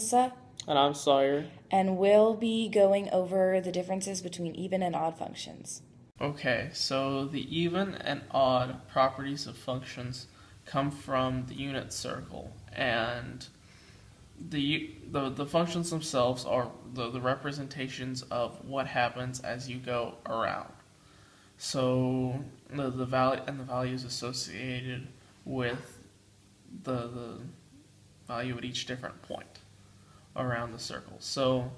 Melissa, And I'm Sawyer. and we'll be going over the differences between even and odd functions. Okay, so the even and odd properties of functions come from the unit circle, and the functions themselves are the representations of what happens as you go around. So the value and the values associated with the value at each different point around the circle. So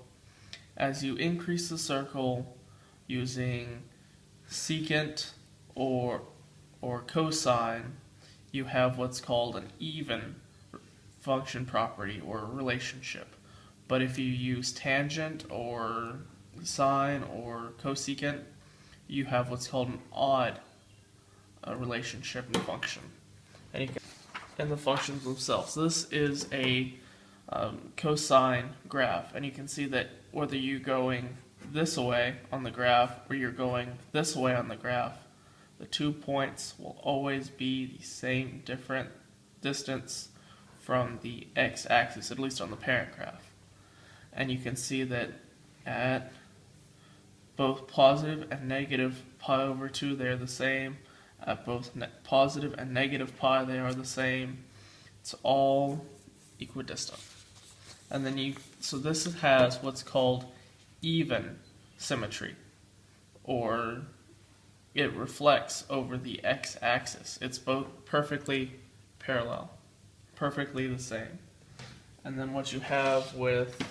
as you increase the circle using secant or cosine, you have what's called an even function property or relationship. But if you use tangent or sine or cosecant, you have what's called an odd relationship in the function. And the functions themselves. This is a cosine graph, and you can see that whether you're going this way on the graph or you're going this way on the graph, the 2 points will always be the same different distance from the x-axis, at least on the parent graph. And you can see that at both positive and negative pi over 2 they're the same. At both positive and negative pi they are the same. It's all equidistant. And then so this has what's called even symmetry, or it reflects over the x-axis. It's both perfectly parallel, perfectly the same. And then what you have with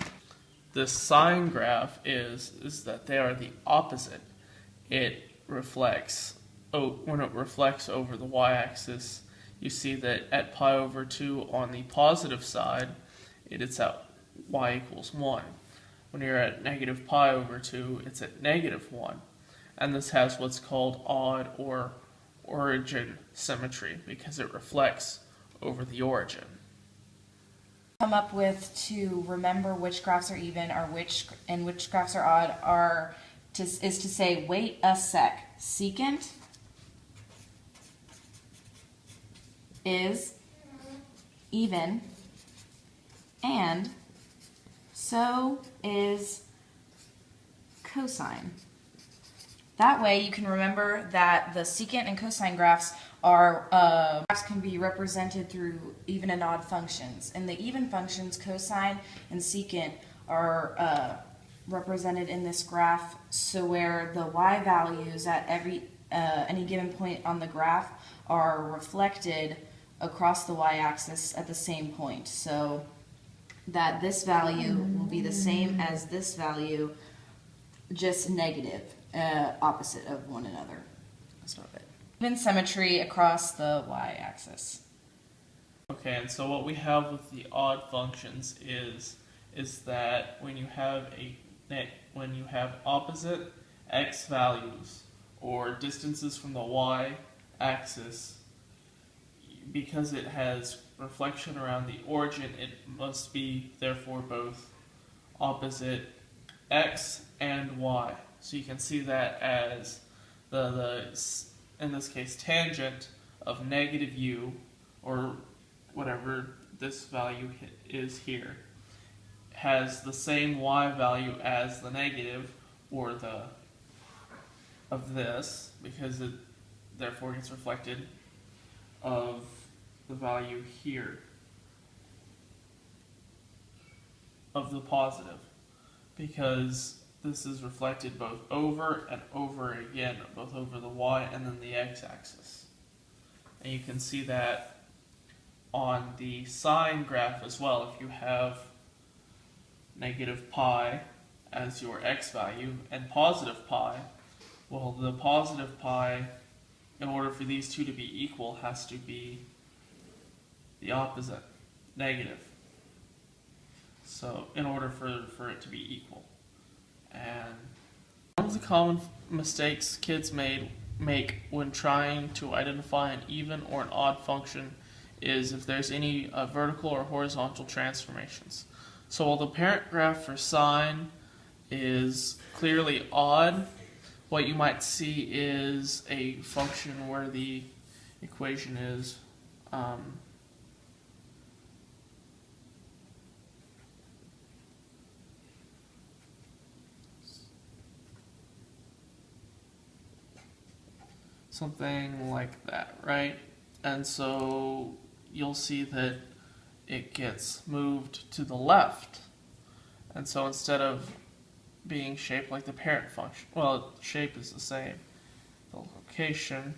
this sine graph is that they are the opposite. It reflects, when it reflects over the y-axis, you see that at pi over 2 on the positive side, it's at y equals 1. When you're at negative pi over 2, it's at negative 1. And this has what's called odd or origin symmetry because it reflects over the origin. Come up with to remember which graphs are even or which graphs are odd is to say, wait a sec, secant is even and so is cosine. That way you can remember that the secant and cosine graphs can be represented through even and odd functions. In the even functions, cosine and secant are represented in this graph, so where the y values at any given point on the graph are reflected across the y-axis at the same point, so that this value will be the same as this value, just negative, opposite of one another. That's not it. Even symmetry across the y-axis. Okay, and so what we have with the odd functions is that when you have opposite x values or distances from the y-axis, because it has reflection around the origin, it must be therefore both opposite x and y. So you can see that as the in this case tangent of negative u, or whatever this value is here, has the same y value as the negative or of this, because it therefore gets reflected of the value here of the positive, because this is reflected both over and over again, both over the y and then the x-axis. And you can see that on the sine graph as well. If you have negative pi as your x value and positive pi, well, the positive pi, in order for these two to be equal, has to be the opposite, negative. So in order for it to be equal. And one of the common mistakes kids make when trying to identify an even or an odd function is if there's any vertical or horizontal transformations. So while the parent graph for sine is clearly odd, what you might see is a function where the equation is something like that, right? And so you'll see that it gets moved to the left. And so instead of being shaped like the parent function, well, the shape is the same. The location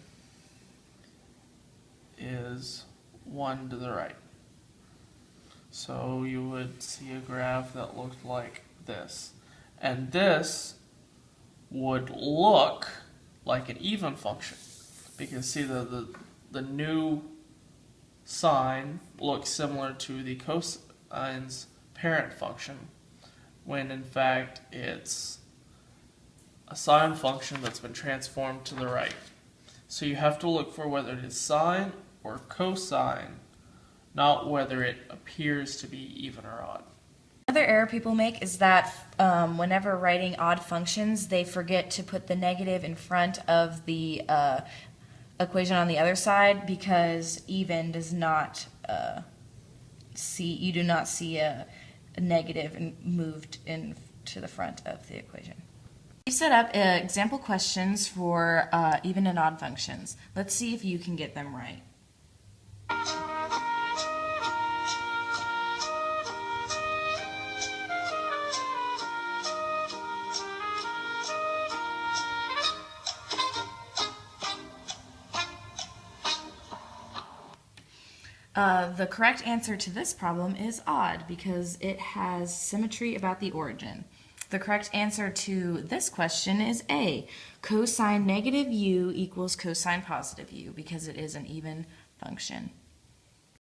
is 1 to the right. So you would see a graph that looked like this. And this would look like an even function. Because see, the new sign looks similar to the cosine's parent function, when in fact it's a sine function that's been transformed to the right. So you have to look for whether it is sine or cosine, not whether it appears to be even or odd. Another error people make is that whenever writing odd functions, they forget to put the negative in front of the equation on the other side, because even does not you do not see a negative and moved in to the front of the equation. We set up example questions for even and odd functions. Let's see if you can get them right. The correct answer to this problem is odd because it has symmetry about the origin. The correct answer to this question is A. Cosine negative u equals cosine positive u, because it is an even function.